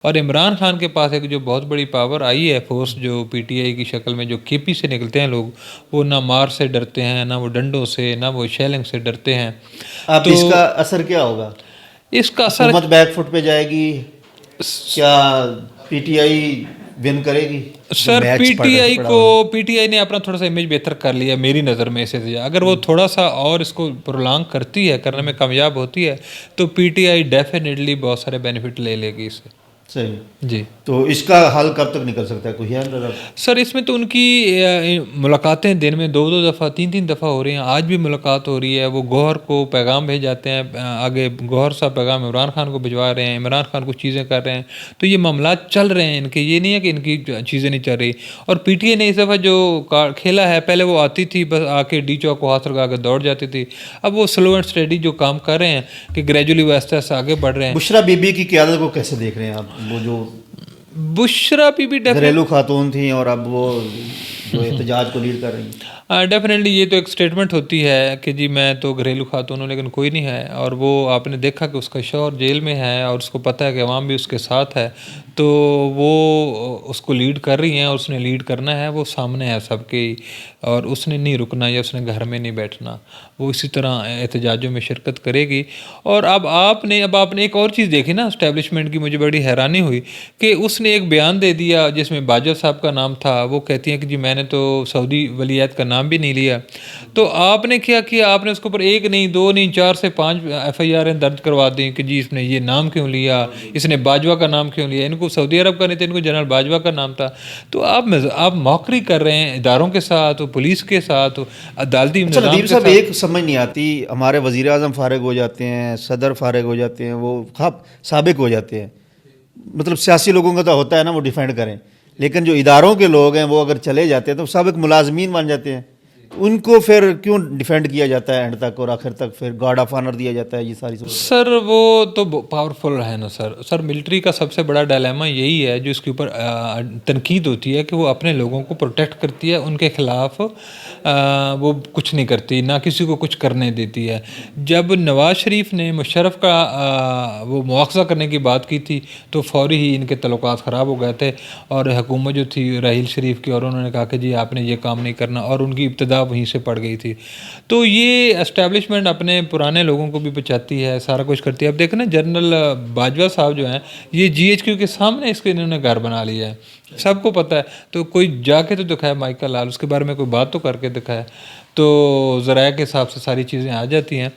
اور عمران خان کے پاس ایک جو بہت بڑی پاور آئی ہے، فورس جو پی ٹی آئی کی شکل میں جو کے پی سے نکلتے ہیں لوگ، وہ نہ مار سے ڈرتے ہیں، نہ وہ ڈنڈوں سے، نہ وہ شیلنگ سے ڈرتے ہیں۔ اب تو اس کا اثر کیا ہوگا؟ اس کا اثر حکومت بیک فٹ پہ جائے گی؟ کیا پی ٹی آئی ون کرے گی؟ سر پی ٹی آئی نے اپنا تھوڑا سا امیج بہتر کر لیا میری نظر میں سے۔ اگر وہ تھوڑا سا اور اس کو پرولانگ کرتی ہے، کرنے میں کامیاب ہوتی ہے، تو پی ٹی آئی ڈیفینیٹلی بہت سارے بینیفٹ لے لے گی اس سے۔ صحیح جی تو اس کا حل کب تک نکل سکتا ہے، کوئی ہے اندازہ؟ سر اس میں تو ان کی ملاقاتیں دن میں 2 دفعہ 3 دفعہ ہو رہی ہیں۔ آج بھی ملاقات ہو رہی ہے، وہ گوہر کو پیغام بھیج جاتے ہیں، آگے گوہر صاحب پیغام عمران خان کو بھجوا رہے ہیں، عمران خان کچھ چیزیں کر رہے ہیں، تو یہ معاملات چل رہے ہیں ان کے، یہ نہیں ہے کہ ان کی چیزیں نہیں چل رہی۔ اور پی ٹی اے نے اس دفعہ جو کھیلا ہے، پہلے وہ آتی تھی بس آ کے ڈی چوک کو ہاتھ لگا کے دوڑ جاتی تھی، اب وہ سلو اینڈ اسٹڈی جو کام کر رہے ہیں کہ گریجولی وہ آہستہ آہستہ آگے بڑھ رہے ہیں۔ بشرا بی بی کی قیادت کو کیسے دیکھ رہے ہیں آپ؟ وہ جو بشرا بی بی گھریلو خاتون تھیں اور اب وہ جو احتجاج کو لیڈ کر رہی ہیں۔ ڈیفینیٹلی یہ تو ایک اسٹیٹمنٹ ہوتی ہے کہ جی میں تو گھریلو خاتون ہوں، لیکن کوئی نہیں ہے، اور وہ آپ نے دیکھا کہ اس کا شوہر جیل میں ہے اور اس کو پتہ ہے کہ عوام بھی اس کے ساتھ ہے، تو وہ اس کو لیڈ کر رہی ہیں اور اس نے لیڈ کرنا ہے، وہ سامنے ہے سب کے، اور اس نے نہیں رکنا یا اس نے گھر میں نہیں بیٹھنا، وہ اسی طرح احتجاجوں میں شرکت کرے گی۔ اور اب آپ نے ایک اور چیز دیکھی نا اسٹیبلشمنٹ کی، مجھے بڑی حیرانی ہوئی کہ اس نے ایک بیان دے دیا جس میں باجوہ صاحب کا نام تھا، وہ کہتی ہیں کہ جی میں نے تو سعودی ولی عہد کا نام بھی نہیں لیا۔ تو آپ نے کیا کیا، آپ نے اس کے اوپر 1 نہیں 2 نہیں 4 سے 5 ایف آئی آر درج کروا دیں کہ جی اس نے یہ نام کیوں لیا، اس نے باجوہ کا نام کیوں لیا، ان کو سعودی عرب کا نہیں تھا، ان کو جنرل باجوہ کا نام تھا۔ تو آپ موکری کر رہے ہیں اداروں کے ساتھ، پولیس کے ساتھ، عدالتی اچھا نظام ندیم کے صاحب، ساتھ۔ ایک سمجھ نہیں آتی، ہمارے وزیر اعظم فارغ ہو جاتے ہیں، صدر فارغ ہو جاتے ہیں، وہ سابق ہو جاتے ہیں، مطلب سیاسی لوگوں کا تو ہوتا ہے نا وہ ڈیفینڈ کریں، لیکن جو اداروں کے لوگ ہیں وہ اگر چلے جاتے ہیں تو سابق ملازمین بن جاتے ہیں، ان کو پھر کیوں ڈیفینڈ کیا جاتا ہے اینڈ تک، اور آخر تک پھر گارڈ آف آنر دیا جاتا ہے؟ یہ ساری سر وہ تو پاورفل ہے نا سر ملٹری کا سب سے بڑا ڈائلیما یہی ہے جو اس کے اوپر تنقید ہوتی ہے کہ وہ اپنے لوگوں کو پروٹیکٹ کرتی ہے، ان کے خلاف وہ کچھ نہیں کرتی، نہ کسی کو کچھ کرنے دیتی ہے۔ جب نواز شریف نے مشرف کا وہ مواخذہ کرنے کی بات کی تھی تو فوری ہی ان کے تعلقات خراب ہو گئے تھے، اور حکومت جو تھی راحیل شریف کی، اور انہوں نے کہا کہ جی آپ نے یہ کام نہیں کرنا، اور ان کی ابتدا وہیں سے پڑ گئی تھی۔ تو یہ اسٹیبلشمنٹ اپنے پرانے لوگوں کو بھی بچاتی ہے، سارا کچھ کرتی ہے۔ اب دیکھیں نا جنرل باجوہ صاحب جو ہیں، یہ جی ایچ کیو کے سامنے اس کے انہوں نے گھر بنا لیا ہے، سب کو پتہ ہے، تو کوئی جا کے تو دکھائے مائیکل لال، اس کے بارے میں کوئی بات تو کر کے دکھائے، تو ذرائع کے حساب سے ساری چیزیں آ جاتی ہیں۔